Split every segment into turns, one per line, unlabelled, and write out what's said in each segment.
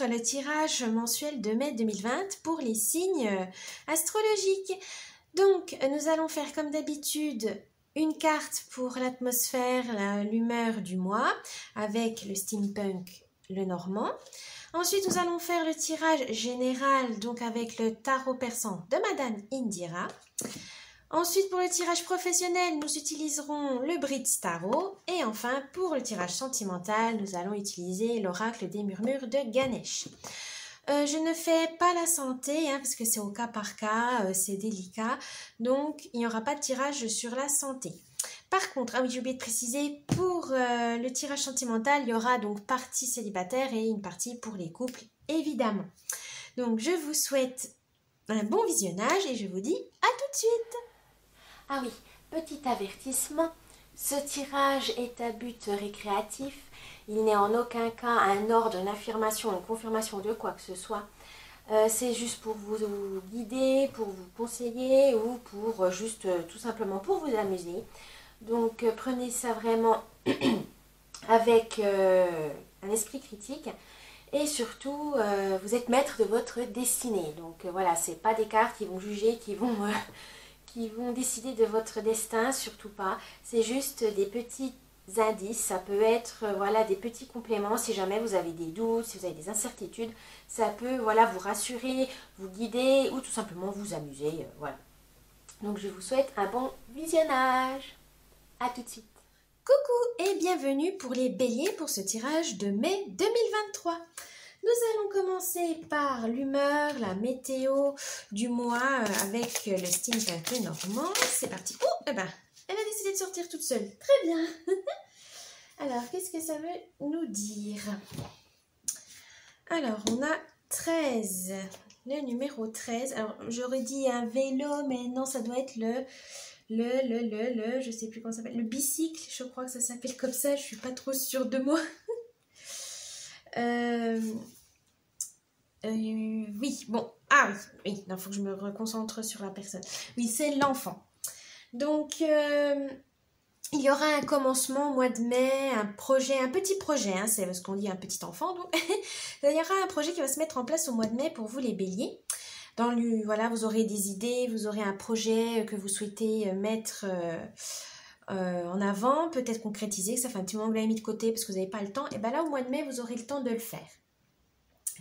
le tirage mensuel de mai 2020 pour les signes astrologiques. Donc, nous allons faire comme d'habitude une carte pour l'atmosphère, l'humeur du mois avec le steampunk, le normand. Ensuite, nous allons faire le tirage général, donc avec le tarot persan de Madame Indira. Ensuite, pour le tirage professionnel, nous utiliserons le Bridge Tarot. Et enfin, pour le tirage sentimental, nous allons utiliser l'oracle des murmures de Ganesh. Je ne fais pas la santé, parce que c'est au cas par cas, c'est délicat. Donc, il n'y aura pas de tirage sur la santé. Par contre, oui, j'ai oublié de préciser, pour le tirage sentimental, il y aura donc partie célibataire et une partie pour les couples, évidemment. Donc, je vous souhaite un bon visionnage et je vous dis à tout de suite.
Ah oui, petit avertissement, ce tirage est à but récréatif. Il n'est en aucun cas un ordre, une affirmation, une confirmation de quoi que ce soit. C'est juste pour vous guider, pour vous conseiller ou pour juste tout simplement pour vous amuser. Donc prenez ça vraiment avec un esprit critique et surtout vous êtes maître de votre destinée. Donc voilà, c'est pas des cartes qui vont juger, qui vont décider de votre destin, surtout pas. C'est juste des petits indices, ça peut être voilà, des petits compléments si jamais vous avez des doutes, si vous avez des incertitudes. Ça peut voilà, vous rassurer, vous guider ou tout simplement vous amuser. Voilà. Donc je vous souhaite un bon visionnage. À tout de suite.
Coucou et bienvenue pour les béliers pour ce tirage de mai 2023. Nous allons commencer par l'humeur, la météo du mois avec le steampunk normand. C'est parti. Oh, elle a décidé de sortir toute seule. Très bien. Alors, qu'est-ce que ça veut nous dire? Alors, on a 13. Le numéro 13. Alors, j'aurais dit un vélo, mais non, ça doit être je sais plus comment ça s'appelle. Le bicycle, je crois que ça s'appelle comme ça. Je suis pas trop sûre de moi. Oui, bon. Ah oui, il faut que je me reconcentre sur la personne. Oui, c'est l'enfant. Donc, il y aura un commencement au mois de mai, un petit projet, c'est ce qu'on dit un petit enfant. Donc, il y aura un projet qui va se mettre en place au mois de mai pour vous les béliers. Voilà, vous aurez des idées, vous aurez un projet que vous souhaitez mettre en avant, peut-être concrétiser, que ça fait un petit moment que vous l'avez mis de côté parce que vous n'avez pas le temps. Et bien là, au mois de mai, vous aurez le temps de le faire.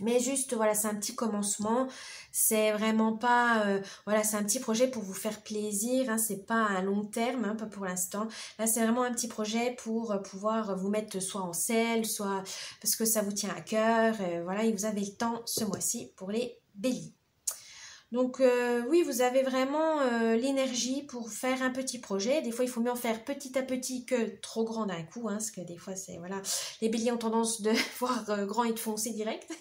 Mais juste, voilà, c'est un petit commencement, c'est vraiment pas, voilà, c'est un petit projet pour vous faire plaisir, c'est pas un long terme, pas pour l'instant. Là, c'est vraiment un petit projet pour pouvoir vous mettre soit en selle, soit parce que ça vous tient à cœur, voilà, et vous avez le temps ce mois-ci pour les béliers. Donc oui, vous avez vraiment l'énergie pour faire un petit projet. Des fois, il faut mieux en faire petit à petit que trop grand d'un coup, parce que des fois, c'est voilà, les béliers ont tendance de voir grand et de foncer direct.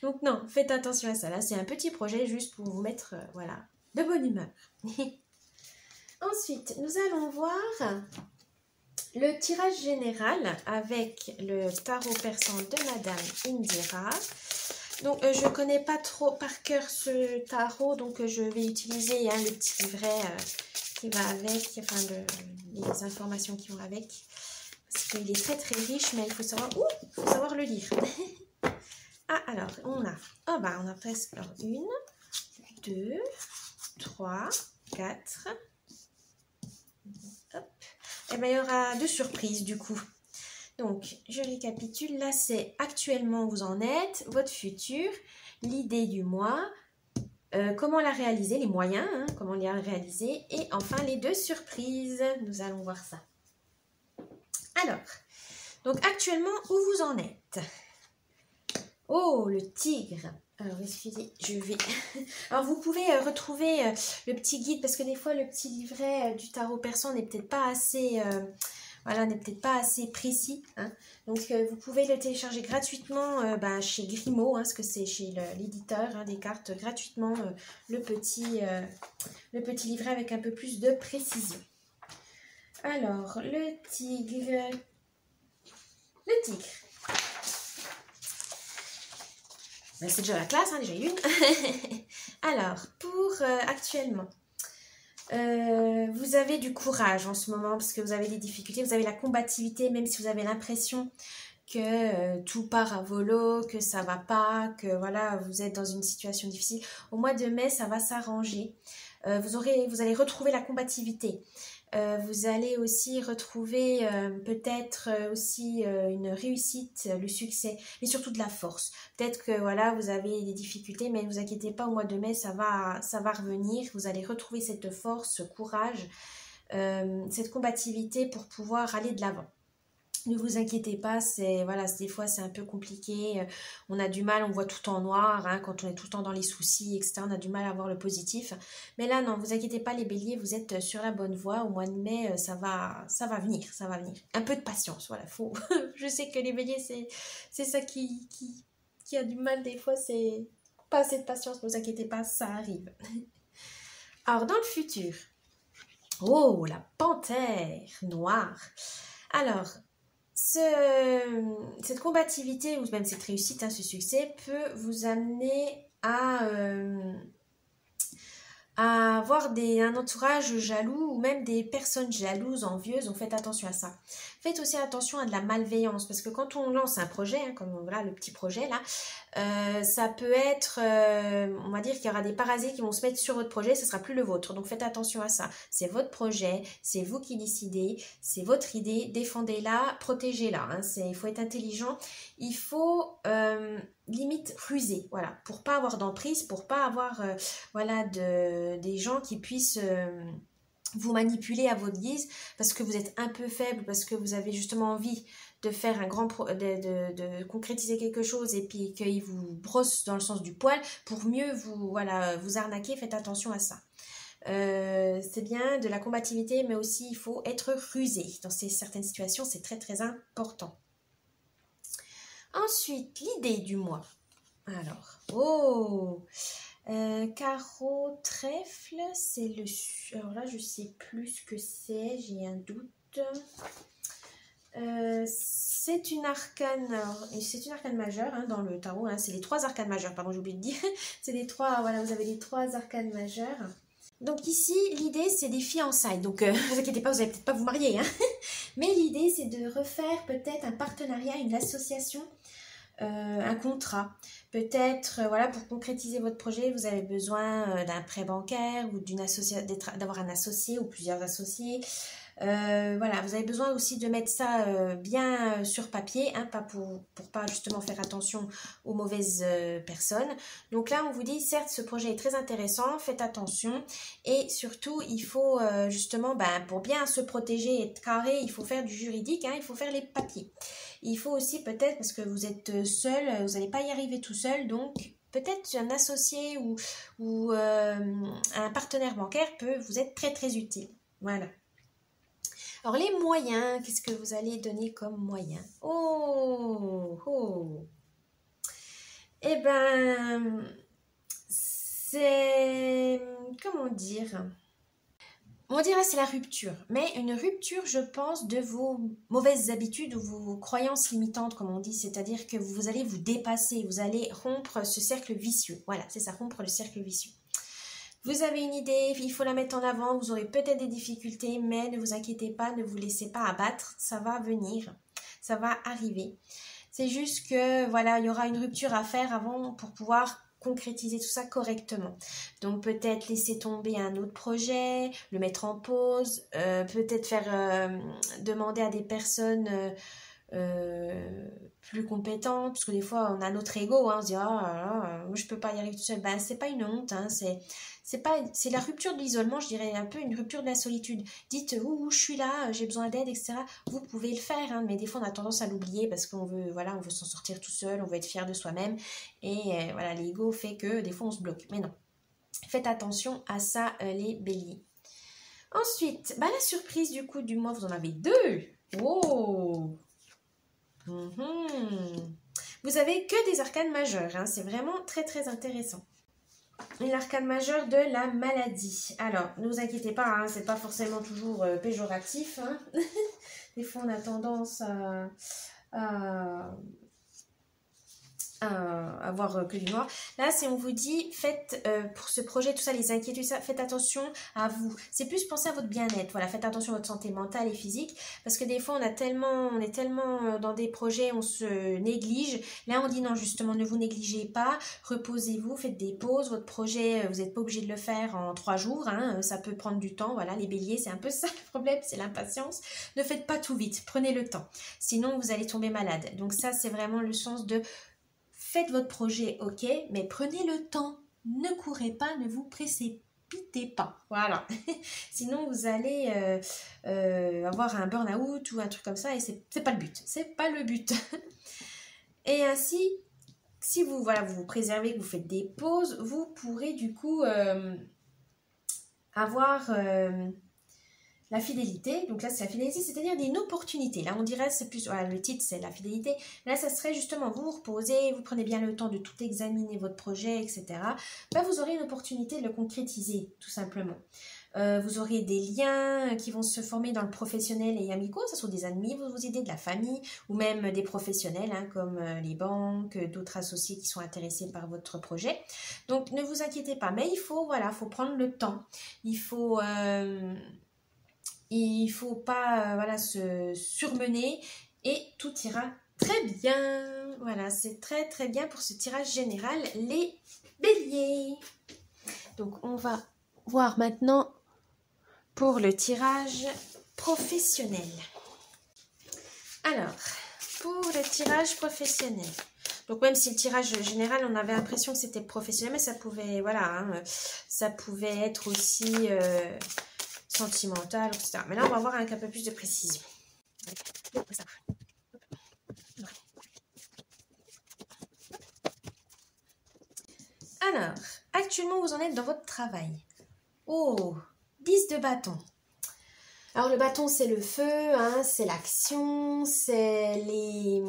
Donc non, faites attention à ça. Là, c'est un petit projet juste pour vous mettre voilà, de bonne humeur. Ensuite, nous allons voir le tirage général avec le tarot persan de Madame Indira. Donc, je ne connais pas trop par cœur ce tarot, donc je vais utiliser le petit livret qui va avec, enfin les informations qui vont avec, parce qu'il est très très riche, mais il faut savoir le lire. Ah, alors, on a presque 1, 2, 3, 4. Hop. Et bien, il y aura 2 surprises du coup. Donc, je récapitule. Là, c'est actuellement où vous en êtes, votre futur, l'idée du mois, comment la réaliser, les moyens, comment la réaliser, et enfin les 2 surprises. Nous allons voir ça. Alors, donc actuellement, où vous en êtes? Oh, le tigre. Alors, excusez, je vais... Alors, vous pouvez retrouver le petit guide, parce que des fois, le petit livret du tarot persan n'est peut-être pas assez... Voilà, n'est peut-être pas assez précis. Donc, vous pouvez le télécharger gratuitement chez Grimaud, parce que c'est chez l'éditeur des cartes gratuitement, le petit livret avec un peu plus de précision. Alors, le tigre. Le tigre. C'est déjà la classe, déjà une. Alors, pour actuellement... vous avez du courage en ce moment parce que vous avez des difficultés, vous avez la combativité, même si vous avez l'impression que tout part à volo, que ça va pas, que voilà, vous êtes dans une situation difficile. Au mois de mai, ça va s'arranger. Vous allez retrouver la combativité. Vous allez aussi retrouver peut-être aussi une réussite, le succès, mais surtout de la force. Peut-être que voilà, vous avez des difficultés, mais ne vous inquiétez pas, au mois de mai, ça va revenir. Vous allez retrouver cette force, ce courage, cette combativité pour pouvoir aller de l'avant. Ne vous inquiétez pas, voilà, des fois c'est un peu compliqué, on a du mal, on voit tout en noir, hein, quand on est tout le temps dans les soucis, etc. On a du mal à voir le positif. Mais là, non, vous inquiétez pas les béliers, vous êtes sur la bonne voie. Au mois de mai, ça va venir, ça va venir. Un peu de patience, voilà, faut. Je sais que les béliers, c'est ça qui a du mal des fois, c'est pas assez de patience, ne vous inquiétez pas, ça arrive. Alors, dans le futur, oh, la panthère noire. Alors, cette combativité ou même cette réussite, hein, ce succès peut vous amener à avoir un entourage jaloux ou même des personnes jalouses, envieuses. Donc faites attention à ça. Faites aussi attention à de la malveillance parce que quand on lance un projet, hein, comme voilà le petit projet là, ça peut être, on va dire qu'il y aura des parasites qui vont se mettre sur votre projet, ce sera plus le vôtre. Donc faites attention à ça. C'est votre projet, c'est vous qui décidez, c'est votre idée, défendez-la, protégez-la. Hein. Il faut être intelligent, il faut limite ruser, voilà, pour pas avoir d'emprise, pour pas avoir voilà des gens qui puissent vous manipuler à votre guise parce que vous êtes un peu faible, parce que vous avez justement envie de faire de concrétiser quelque chose et puis qu'ils vous brossent dans le sens du poil pour mieux vous arnaquer. Faites attention à ça. C'est bien de la combativité, mais aussi il faut être rusé dans certaines situations, c'est très très important. Ensuite, l'idée du mois. Alors, carreau, trèfle, c'est le... Alors là, je sais plus ce que c'est, j'ai un doute. C'est une arcane, majeure hein, dans le tarot. Hein, c'est les 3 arcanes majeures, pardon, j'ai oublié de dire. C'est les 3, voilà, vous avez les 3 arcanes majeures. Donc ici, l'idée, c'est des fiançailles. Donc, ne vous inquiétez pas, vous n'allez peut-être pas vous marier. Hein. Mais l'idée, c'est de refaire peut-être un partenariat, une association, un contrat. Peut-être, voilà, pour concrétiser votre projet, vous avez besoin d'un prêt bancaire ou d'avoir un associé ou plusieurs associés. Voilà, vous avez besoin aussi de mettre ça bien sur papier, hein, pas pour pas justement faire attention aux mauvaises personnes. Donc là, on vous dit, certes, ce projet est très intéressant, faites attention et surtout, il faut justement, pour bien se protéger et être carré, il faut faire du juridique, hein, il faut faire les papiers. Il faut aussi peut-être, parce que vous êtes seul, vous n'allez pas y arriver tout seul, donc peut-être un associé ou un partenaire bancaire peut vous être très très utile. Voilà. Alors les moyens, qu'est-ce que vous allez donner comme moyens? Eh ben, c'est... Comment dire? On dirait c'est la rupture, mais une rupture, je pense, de vos mauvaises habitudes ou vos croyances limitantes, comme on dit, c'est-à-dire que vous allez vous dépasser, vous allez rompre ce cercle vicieux. Voilà, c'est ça, rompre le cercle vicieux. Vous avez une idée, il faut la mettre en avant, vous aurez peut-être des difficultés, mais ne vous inquiétez pas, ne vous laissez pas abattre, ça va venir, ça va arriver. C'est juste que, voilà, il y aura une rupture à faire avant pour pouvoir concrétiser tout ça correctement. Donc peut-être laisser tomber un autre projet, le mettre en pause, peut-être faire demander à des personnes plus compétentes, parce que des fois on a notre ego, hein, on se dit moi je peux pas y arriver tout seul. C'est pas une honte, hein, c'est la rupture de l'isolement, je dirais un peu une rupture de la solitude. Dites je suis là, j'ai besoin d'aide, etc. Vous pouvez le faire, hein, mais des fois on a tendance à l'oublier parce qu'on veut, on veut s'en sortir tout seul, on veut être fier de soi-même et voilà, l'ego fait que des fois on se bloque. Mais non, faites attention à ça, les béliers. Ensuite, la surprise du coup du mois, vous en avez 2. Oh. Vous avez que des arcanes majeures, hein, c'est vraiment très très intéressant. Et l'arcane majeure de la maladie. Alors, ne vous inquiétez pas, hein, c'est pas forcément toujours péjoratif. Hein. Des fois, on a tendance à avoir que du noir. Là, si on vous dit, faites pour ce projet, tout ça, les inquiétudes, ça, faites attention à vous. C'est plus penser à votre bien-être. Voilà, faites attention à votre santé mentale et physique, parce que des fois, on est tellement dans des projets, on se néglige. Là, on dit non, justement, ne vous négligez pas, reposez-vous, faites des pauses. Votre projet, vous n'êtes pas obligé de le faire en 3 jours, hein, ça peut prendre du temps. Voilà, les béliers, c'est un peu ça le problème, c'est l'impatience. Ne faites pas tout vite, prenez le temps. Sinon, vous allez tomber malade. Donc ça, c'est vraiment le sens de faites votre projet, ok, mais prenez le temps. Ne courez pas, ne vous précipitez pas. Voilà. Sinon, vous allez avoir un burn-out ou un truc comme ça et c'est pas le but. C'est pas le but. Et ainsi, si vous, voilà, vous vous préservez, que vous faites des pauses, vous pourrez du coup avoir la fidélité. Donc là, c'est la fidélité, c'est-à-dire une opportunité. Là, on dirait, c'est plus, voilà, le titre, c'est la fidélité. Là, ça serait justement, vous vous reposez, vous prenez bien le temps de tout examiner votre projet, etc. Ben, vous aurez une opportunité de le concrétiser, tout simplement. Vous aurez des liens qui vont se former dans le professionnel et amicaux, ça sont des amis, vous aider de la famille ou même des professionnels hein, comme les banques, d'autres associés qui sont intéressés par votre projet. Donc ne vous inquiétez pas, mais il faut prendre le temps. Il faut pas voilà, se surmener et tout ira très bien. Voilà, c'est très très bien pour ce tirage général, les béliers. Donc on va voir maintenant pour le tirage professionnel. Alors, pour le tirage professionnel, donc même si le tirage général, on avait l'impression que c'était professionnel, mais ça pouvait, voilà, hein, ça pouvait être aussi sentimental, etc. Mais là, on va voir avec un peu plus de précision. Alors, actuellement, vous en êtes dans votre travail. Oh, 10 de bâton. Alors le bâton c'est le feu, hein, c'est l'action, c'est les...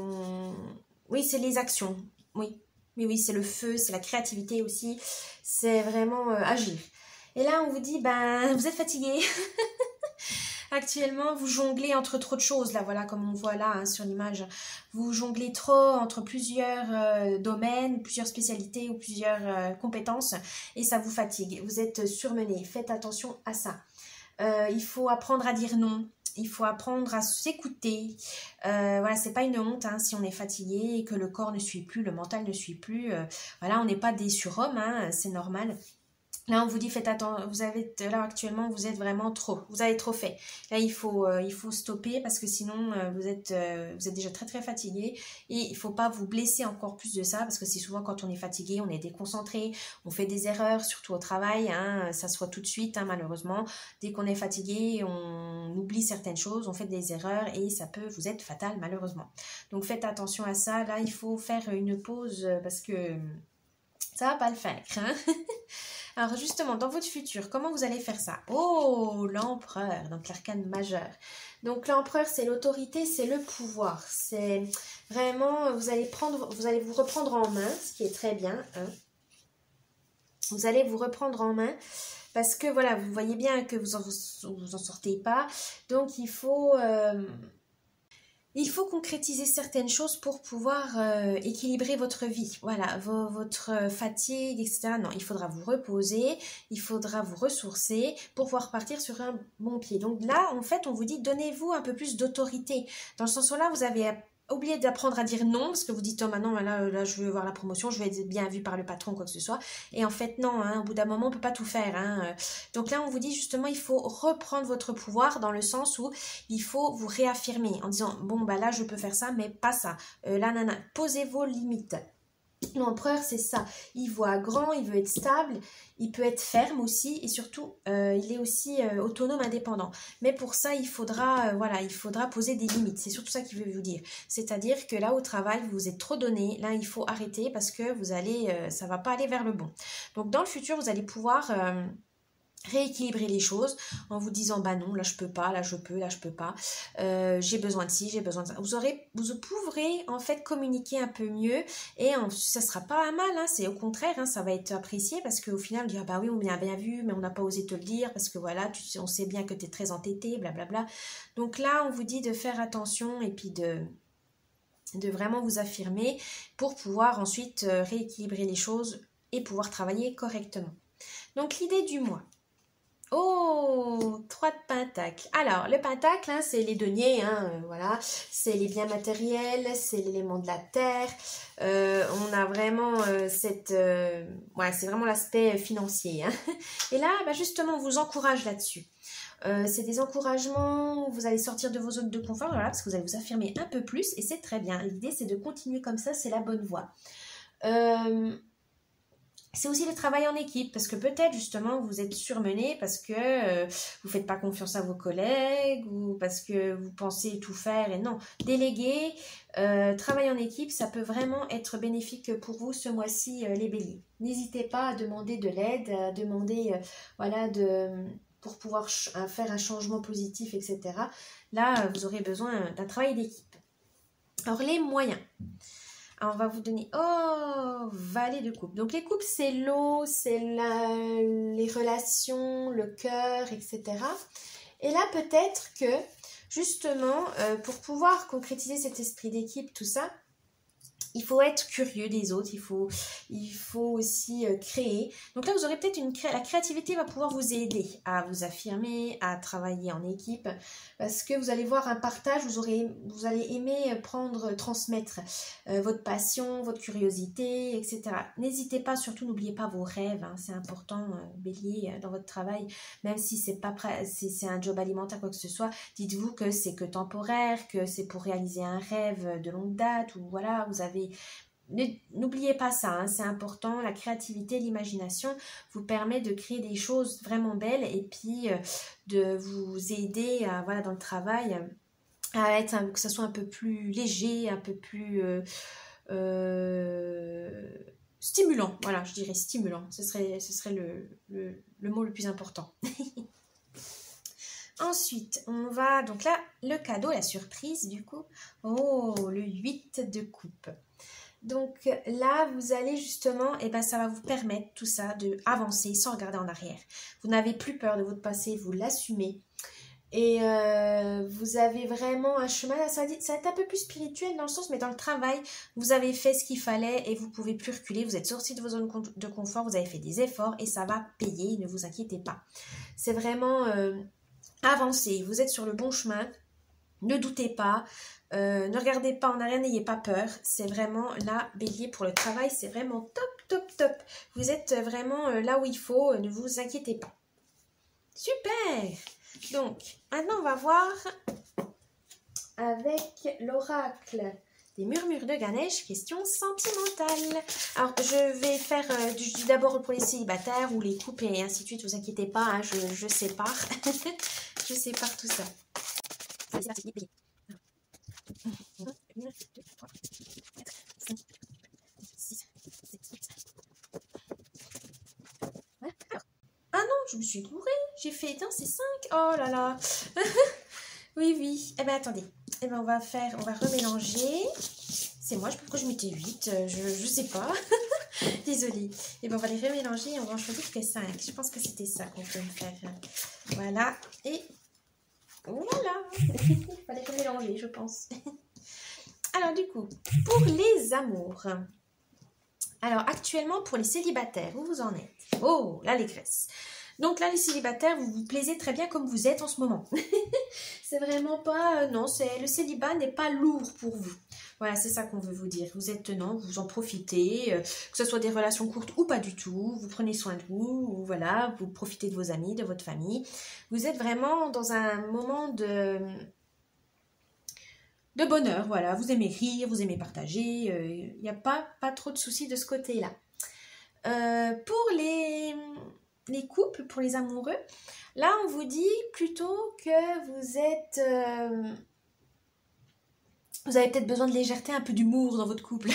Oui, c'est les actions, oui. Oui, c'est le feu, c'est la créativité aussi, c'est vraiment agir. Et là on vous dit, ben vous êtes fatigué. Actuellement vous jonglez entre trop de choses, là voilà comme on voit là hein, sur l'image. Vous jonglez trop entre plusieurs domaines, plusieurs spécialités ou plusieurs compétences et ça vous fatigue. Vous êtes surmené, faites attention à ça. Il faut apprendre à dire non, il faut apprendre à s'écouter. Voilà, c'est pas une honte hein, si on est fatigué et que le corps ne suit plus, le mental ne suit plus. Voilà, on n'est pas des surhommes, hein, c'est normal. Là, on vous dit, faites attention, là actuellement, vous êtes vraiment vous avez trop fait. Là, il faut stopper parce que sinon, vous êtes déjà très très fatigué et il ne faut pas vous blesser encore plus de ça parce que c'est souvent quand on est fatigué, on est déconcentré, on fait des erreurs, surtout au travail, hein, ça se voit tout de suite, hein, malheureusement. Dès qu'on est fatigué, on oublie certaines choses, on fait des erreurs et ça peut vous être fatal, malheureusement. Donc, faites attention à ça. Là, il faut faire une pause parce que ça ne va pas le faire, hein. Alors justement, dans votre futur, comment vous allez faire ça? Oh, l'empereur, donc l'arcane majeur. Donc l'empereur, c'est l'autorité, c'est le pouvoir. C'est vraiment, vous allez vous reprendre en main, ce qui est très bien. Hein. Vous allez vous reprendre en main parce que voilà, vous voyez bien que vous en sortez pas. Donc il faut concrétiser certaines choses pour pouvoir équilibrer votre vie. Voilà, votre fatigue, etc. Non, il faudra vous reposer, il faudra vous ressourcer pour pouvoir partir sur un bon pied. Donc là, en fait, on vous dit, donnez-vous un peu plus d'autorité. Dans le sens où là, vous avez oublié d'apprendre à dire non, parce que vous dites, oh maintenant, là, je veux avoir la promotion, je veux être bien vu par le patron, quoi que ce soit. Et en fait, non, hein, au bout d'un moment, on ne peut pas tout faire. Hein. Donc là, on vous dit justement, il faut reprendre votre pouvoir dans le sens où il faut vous réaffirmer en disant, bon, bah là, je peux faire ça, mais pas ça. Là, nana, posez vos limites. L'empereur, c'est ça. Il voit grand, il veut être stable, il peut être ferme aussi et surtout, il est aussi autonome, indépendant. Mais pour ça, il faudra poser des limites. C'est surtout ça qu'il veut vous dire. C'est-à-dire que là, au travail, vous vous êtes trop donné. Là, il faut arrêter parce que ça va pas aller vers le bon. Donc, dans le futur, vous allez pouvoir rééquilibrer les choses en vous disant bah non là je peux pas, là je peux, là je peux pas, j'ai besoin de ci, j'ai besoin de ça. Vous pourrez en fait communiquer un peu mieux et ça sera pas mal, hein, c'est au contraire, hein, ça va être apprécié parce qu'au final on dira bah oui on m'a bien vu mais on n'a pas osé te le dire parce que voilà on sait bien que tu es très entêté, blablabla. Donc là on vous dit de faire attention et puis de vraiment vous affirmer pour pouvoir ensuite rééquilibrer les choses et pouvoir travailler correctement. Donc l'idée du mois. Oh, 3 de pentacle. Alors, le pentacle, hein, c'est les deniers, hein, voilà, c'est les biens matériels, c'est l'élément de la terre. On a vraiment ouais, c'est vraiment l'aspect financier. Hein. Et là, bah, justement, on vous encourage là-dessus. C'est des encouragements, vous allez sortir de vos zones de confort, voilà, parce que vous allez vous affirmer un peu plus, et c'est très bien. L'idée, c'est de continuer comme ça, c'est la bonne voie. C'est aussi le travail en équipe, parce que peut-être justement vous êtes surmené parce que vous ne faites pas confiance à vos collègues ou parce que vous pensez tout faire et non. Déléguer, travail en équipe, ça peut vraiment être bénéfique pour vous ce mois-ci, les béliers. N'hésitez pas à demander de l'aide, à demander voilà, pour pouvoir faire un changement positif, etc. Là, vous aurez besoin d'un travail d'équipe. Alors les moyens. Alors, on va vous donner, valet de coupe. Donc les coupes, c'est l'eau, c'est les relations, le cœur, etc. Et là, peut-être que, justement, pour pouvoir concrétiser cet esprit d'équipe, tout ça, il faut être curieux des autres, il faut aussi créer. Donc là, vous aurez peut-être la créativité va pouvoir vous aider à vous affirmer, à travailler en équipe, parce que vous allez voir un partage, vous allez aimer transmettre votre passion, votre curiosité, etc. N'hésitez pas, surtout n'oubliez pas vos rêves, hein, c'est important, bélier, dans votre travail, même si c'est un job alimentaire, quoi que ce soit, dites-vous que c'est que temporaire, que c'est pour réaliser un rêve de longue date, ou voilà, vous avez n'oubliez pas ça, hein, c'est important, la créativité, l'imagination vous permet de créer des choses vraiment belles et puis de vous aider voilà, dans le travail à que ça soit un peu plus léger, un peu plus stimulant, voilà, je dirais stimulant, ce serait le mot le plus important. Ensuite, on va, donc là, le cadeau, la surprise du coup, le 8 de coupe. Donc là, vous allez justement, ça va vous permettre tout ça d'avancer sans regarder en arrière. Vous n'avez plus peur de votre passé, vous l'assumez. Et vous avez vraiment un chemin, ça va être un peu plus spirituel dans le sens, mais dans le travail, vous avez fait ce qu'il fallait et vous ne pouvez plus reculer. Vous êtes sorti de vos zones de confort, vous avez fait des efforts et ça va payer, ne vous inquiétez pas. C'est vraiment avancer, vous êtes sur le bon chemin, ne doutez pas. Ne regardez pas en arrière, n'ayez pas peur. C'est vraiment là, bélier, pour le travail, c'est vraiment top, top, top. Vous êtes vraiment là où il faut, ne vous inquiétez pas. Super! Donc, maintenant on va voir avec l'oracle des murmures de Ganesh, question sentimentale. Alors, je vais faire d'abord pour les célibataires ou les couples et ainsi de suite, vous inquiétez pas, hein, je sépare. Je sépare tout ça. C'est parti, bélier. 1, 2, 3, 4, 5, 6, 7, 8. Voilà. Ah non, je me suis gourée. J'ai fait, non, c'est 5. Oh là là. Oui, oui. Eh bien, attendez. Eh bien, on va remélanger. C'est moi, je sais pas pourquoi je mettais 8. Je sais pas. Désolée. Eh bien, on va les remélanger et on va en choisir que 5. Je pense que c'était ça qu'on peut me faire. Voilà. Et voilà. Il fallait remélanger, je pense. Alors du coup, pour les amours. Alors actuellement, pour les célibataires, où vous en êtes? Oh, l'allégresse. Donc là, les célibataires, vous vous plaisez très bien comme vous êtes en ce moment. C'est vraiment pas... non, le célibat n'est pas lourd pour vous. Voilà, c'est ça qu'on veut vous dire. Vous êtes tenant, vous en profitez, que ce soit des relations courtes ou pas du tout. Vous prenez soin de vous, ou voilà, vous profitez de vos amis, de votre famille. Vous êtes vraiment dans un moment de bonheur, voilà, vous aimez rire, vous aimez partager, il n'y a pas trop de soucis de ce côté-là. Pour les couples, pour les amoureux, là on vous dit plutôt que vous êtes... vous avez peut-être besoin de légèreté, un peu d'humour dans votre couple.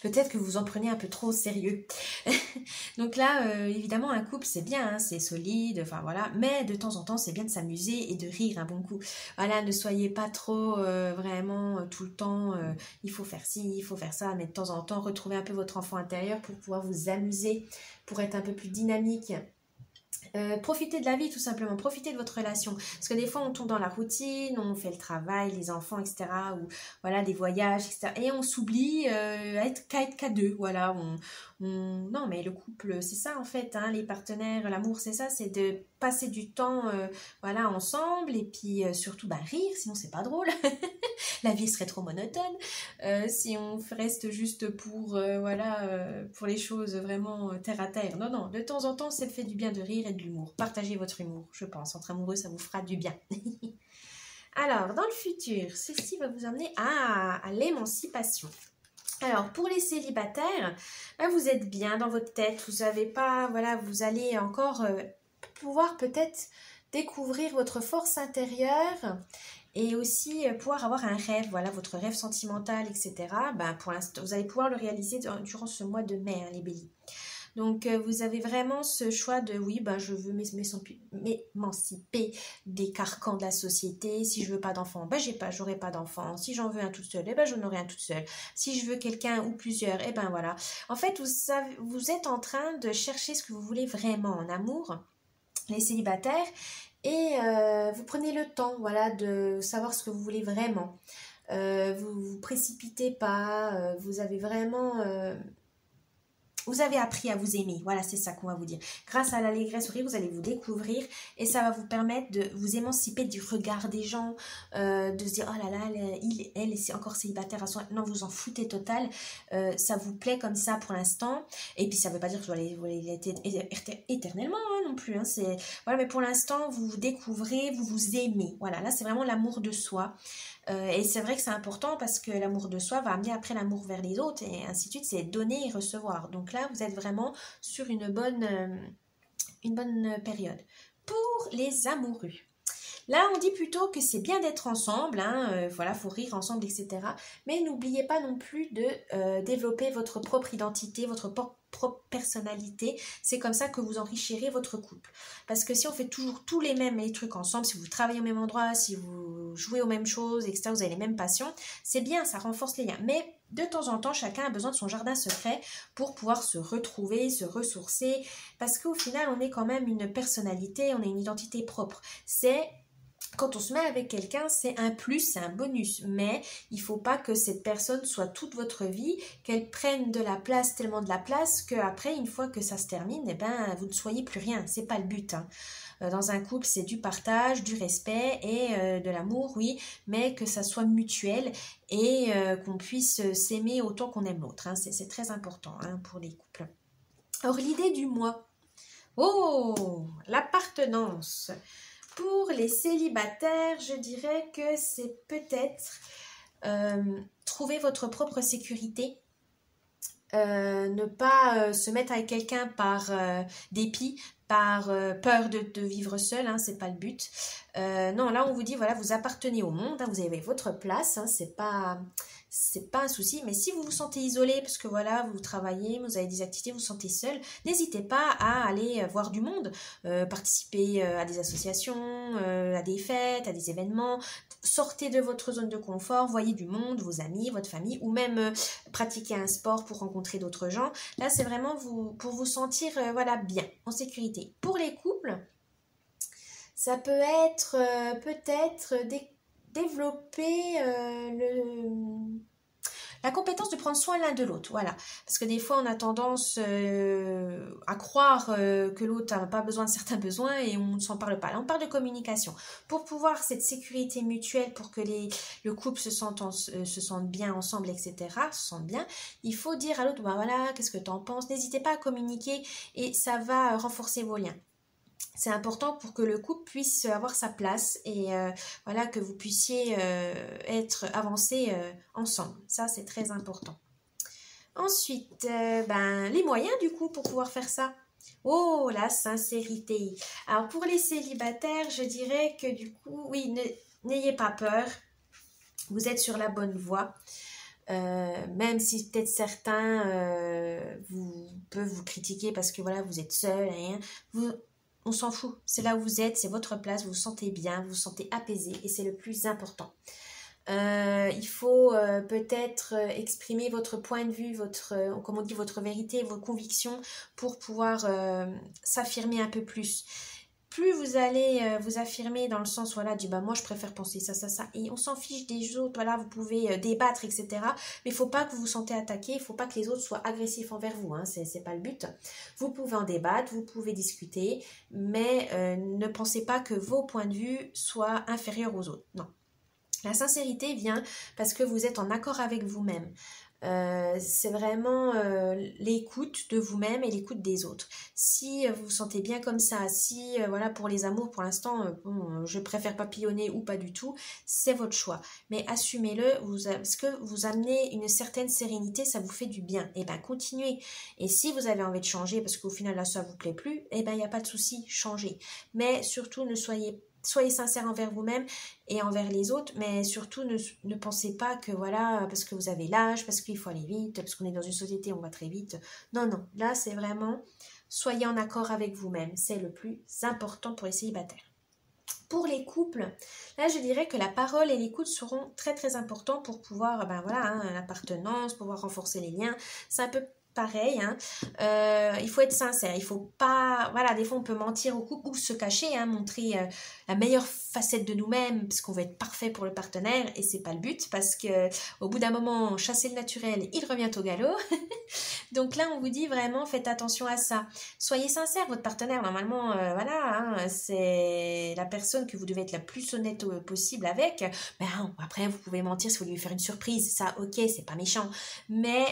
Peut-être que vous en prenez un peu trop au sérieux. Donc là, évidemment, un couple, c'est bien, hein, c'est solide, enfin voilà. Mais de temps en temps, c'est bien de s'amuser et de rire un bon coup. Voilà, ne soyez pas trop vraiment tout le temps, il faut faire ci, il faut faire ça. Mais de temps en temps, retrouvez un peu votre enfant intérieur pour pouvoir vous amuser, pour être un peu plus dynamique. Profitez de la vie tout simplement, profitez de votre relation. Parce que des fois on tombe dans la routine, on fait le travail, les enfants, etc. Ou voilà, des voyages, etc. Et on s'oublie qu'à être qu'à deux. Voilà, non mais le couple, c'est ça en fait, hein, les partenaires, l'amour c'est ça, c'est de passer du temps voilà, ensemble et puis surtout bah, rire, sinon c'est pas drôle. La vie serait trop monotone si on reste juste pour voilà pour les choses vraiment terre à terre. Non, non, de temps en temps, c'est le fait du bien de rire et de l'humour. Partagez votre humour, je pense. Entre amoureux, ça vous fera du bien. Alors, dans le futur, ceci va vous amener à l'émancipation. Alors, pour les célibataires, ben, vous êtes bien dans votre tête. Vous avez pas, voilà, vous allez encore pouvoir peut-être découvrir votre force intérieure et aussi pouvoir avoir un rêve, voilà, votre rêve sentimental, etc. Ben, pour l'instant, vous allez pouvoir le réaliser durant ce mois de mai, hein, les béliers. Donc, vous avez vraiment ce choix de, oui, ben, je veux m'émanciper des carcans de la société. Si je veux pas d'enfant, ben, j'aurai pas d'enfant. Si j'en veux un tout seul, eh ben, j'en aurai un tout seul. Si je veux quelqu'un ou plusieurs, eh ben, voilà. En fait, vous êtes en train de chercher ce que vous voulez vraiment en amour, les célibataires, et vous prenez le temps, voilà, de savoir ce que vous voulez vraiment. Vous vous précipitez pas, vous avez vraiment... vous avez appris à vous aimer, voilà, c'est ça qu'on va vous dire. Grâce à l'allégresse au rire, vous allez vous découvrir et ça va vous permettre de vous émanciper du regard des gens, de se dire, oh là là, elle est encore célibataire à son... Non, vous en foutez total, ça vous plaît comme ça pour l'instant. Et puis ça ne veut pas dire que vous allez être éternellement hein, non plus. Hein, voilà, mais pour l'instant, vous vous découvrez, vous vous aimez. Voilà, là, c'est vraiment l'amour de soi. Et c'est vrai que c'est important parce que l'amour de soi va amener après l'amour vers les autres et ainsi de suite, c'est donner et recevoir. Donc là, vous êtes vraiment sur une bonne période. Pour les amoureux, là, on dit plutôt que c'est bien d'être ensemble, hein, voilà, faut rire ensemble, etc. Mais n'oubliez pas non plus de développer votre propre identité, votre propre personnalité. C'est comme ça que vous enrichirez votre couple. Parce que si on fait toujours tous les trucs ensemble, si vous travaillez au même endroit, si vous jouez aux mêmes choses, etc., vous avez les mêmes passions, c'est bien, ça renforce les liens. Mais de temps en temps, chacun a besoin de son jardin secret pour pouvoir se retrouver, se ressourcer. Parce qu'au final, on est quand même une personnalité, on a une identité propre. Quand on se met avec quelqu'un, c'est un plus, c'est un bonus. Mais il ne faut pas que cette personne soit toute votre vie, qu'elle prenne de la place, tellement de la place, qu'après, une fois que ça se termine, eh ben, vous ne soyez plus rien. Ce n'est pas le but. Hein. Dans un couple, c'est du partage, du respect et de l'amour, oui, mais que ça soit mutuel et qu'on puisse s'aimer autant qu'on aime l'autre. Hein. C'est très important hein, pour les couples. Alors, l'idée du mois. Oh, l'appartenance. Pour les célibataires, je dirais que c'est peut-être trouver votre propre sécurité, ne pas se mettre avec quelqu'un par dépit, par peur de vivre seul, hein, c'est pas le but. Non, là on vous dit, voilà, vous appartenez au monde, hein, vous avez votre place, hein, c'est pas un souci, mais si vous vous sentez isolé, parce que voilà, vous travaillez, vous avez des activités, vous vous sentez seul, n'hésitez pas à aller voir du monde, participer à des associations, à des fêtes, à des événements, sortez de votre zone de confort, voyez du monde, vos amis, votre famille, ou même pratiquer un sport pour rencontrer d'autres gens. Là, c'est vraiment pour vous sentir voilà, bien, en sécurité. Pour les couples, ça peut être peut-être développer la compétence de prendre soin l'un de l'autre, voilà. Parce que des fois, on a tendance à croire que l'autre n'a pas besoin de certains besoins et on ne s'en parle pas. Là, on parle de communication. Pour pouvoir cette sécurité mutuelle, pour que le couple se sente bien ensemble, etc., se sente bien, il faut dire à l'autre, bah voilà, qu'est-ce que tu en penses? N'hésitez pas à communiquer et ça va renforcer vos liens. C'est important pour que le couple puisse avoir sa place et voilà, que vous puissiez avancer ensemble. Ça, c'est très important. Ensuite, les moyens du coup pour pouvoir faire ça. Oh, la sincérité. Alors, pour les célibataires, je dirais que du coup, oui, n'ayez pas peur. Vous êtes sur la bonne voie. Même si peut-être certains peuvent vous critiquer parce que voilà, vous êtes seul, hein, on s'en fout, c'est là où vous êtes, c'est votre place, vous vous sentez bien, vous vous sentez apaisé et c'est le plus important. Il faut peut-être exprimer votre point de vue, comme on dit, votre vérité, vos convictions pour pouvoir s'affirmer un peu plus. Plus vous allez vous affirmer dans le sens, voilà, du bah moi je préfère penser ça, ça, ça, et on s'en fiche des autres, voilà, vous pouvez débattre, etc. Mais il faut pas que vous vous sentez attaqué, il faut pas que les autres soient agressifs envers vous, hein, c'est pas le but. Vous pouvez en débattre, vous pouvez discuter, mais ne pensez pas que vos points de vue soient inférieurs aux autres, non. La sincérité vient parce que vous êtes en accord avec vous-même. C'est vraiment l'écoute de vous-même et l'écoute des autres. Si vous vous sentez bien comme ça, si voilà pour les amours pour l'instant, bon, je préfère papillonner ou pas du tout, c'est votre choix. Mais assumez-le, parce que vous amenez une certaine sérénité, ça vous fait du bien. Et ben continuez. Et si vous avez envie de changer parce qu'au final là ça vous plaît plus, et ben il n'y a pas de souci, changez. Mais surtout soyez sincère envers vous-même et envers les autres, mais surtout ne pensez pas que voilà, parce que vous avez l'âge, parce qu'il faut aller vite, parce qu'on est dans une société où on va très vite. Non, non, là c'est vraiment, soyez en accord avec vous-même, c'est le plus important pour les célibataires. Pour les couples, là je dirais que la parole et l'écoute seront très très importants pour pouvoir, ben voilà, hein, l'appartenance, pouvoir renforcer les liens. C'est un peu pareil, hein. Il faut être sincère, il faut pas, voilà, des fois on peut mentir au couple ou se cacher, hein, montrer la meilleure facette de nous-mêmes parce qu'on veut être parfait pour le partenaire et c'est pas le but parce que au bout d'un moment, chasser le naturel, il revient au galop. Donc là, on vous dit vraiment, faites attention à ça. Soyez sincère, votre partenaire, normalement, voilà, hein, c'est la personne que vous devez être la plus honnête possible avec. Ben, après, vous pouvez mentir si vous voulez lui faire une surprise. Ça, ok, c'est pas méchant. Mais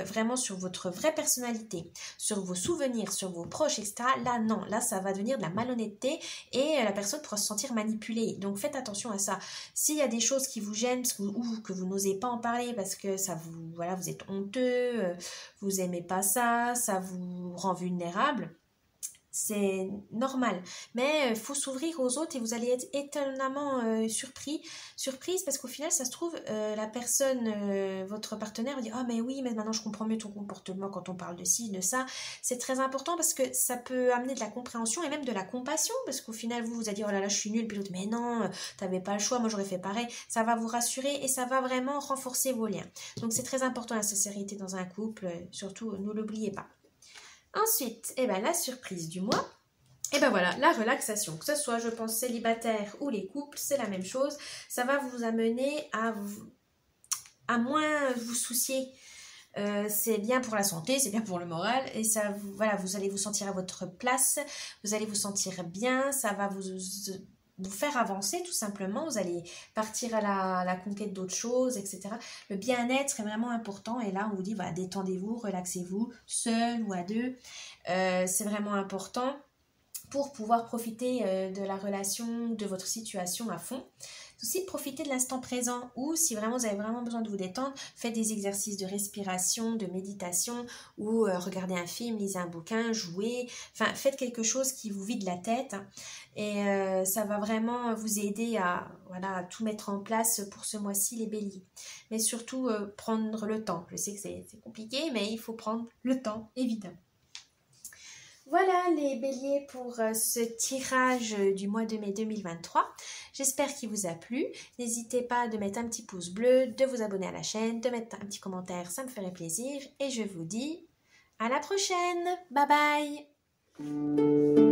vraiment sur votre vraie personnalité, sur vos souvenirs, sur vos proches, etc. Là, non. Là, ça va devenir de la malhonnêteté et la personne pourra se sentir manipulée. Donc, faites attention à ça. S'il y a des choses qui vous gênent ou que vous n'osez pas en parler parce que ça vous, voilà, vous êtes honteux, vous aimez pas ça, ça vous rend vulnérable, c'est normal. Mais il faut s'ouvrir aux autres et vous allez être étonnamment surprise parce qu'au final, ça se trouve, la personne, votre partenaire, dit « Ah mais oui, mais maintenant je comprends mieux ton comportement quand on parle de ci, de ça. » C'est très important parce que ça peut amener de la compréhension et même de la compassion parce qu'au final, vous allez dire « Oh là là, je suis nulle. » Puis l'autre « Mais non, t'avais pas le choix, moi j'aurais fait pareil. » Ça va vous rassurer et ça va vraiment renforcer vos liens. Donc c'est très important la sincérité dans un couple, surtout ne l'oubliez pas. Ensuite, eh ben, la surprise du mois, et ben voilà, la relaxation, que ce soit, je pense, célibataire ou les couples, c'est la même chose. Ça va vous amener à moins vous soucier. C'est bien pour la santé, c'est bien pour le moral et ça, voilà, vous allez vous sentir à votre place, vous allez vous sentir bien, ça va vous faire avancer tout simplement, vous allez partir à la conquête d'autres choses, etc. Le bien-être est vraiment important et là on vous dit voilà, détendez-vous, relaxez-vous, seul ou à deux, c'est vraiment important pour pouvoir profiter de la relation, de votre situation à fond. Aussi profitez de l'instant présent ou si vraiment vous avez vraiment besoin de vous détendre, faites des exercices de respiration, de méditation ou regardez un film, lisez un bouquin, jouez, enfin faites quelque chose qui vous vide la tête et ça va vraiment vous aider à, voilà, à tout mettre en place pour ce mois-ci les béliers. Mais surtout prendre le temps, je sais que c'est compliqué mais il faut prendre le temps évidemment. Voilà les béliers pour ce tirage du mois de mai 2023. J'espère qu'il vous a plu. N'hésitez pas de mettre un petit pouce bleu, de vous abonner à la chaîne, de mettre un petit commentaire, ça me ferait plaisir. Et je vous dis à la prochaine. Bye bye.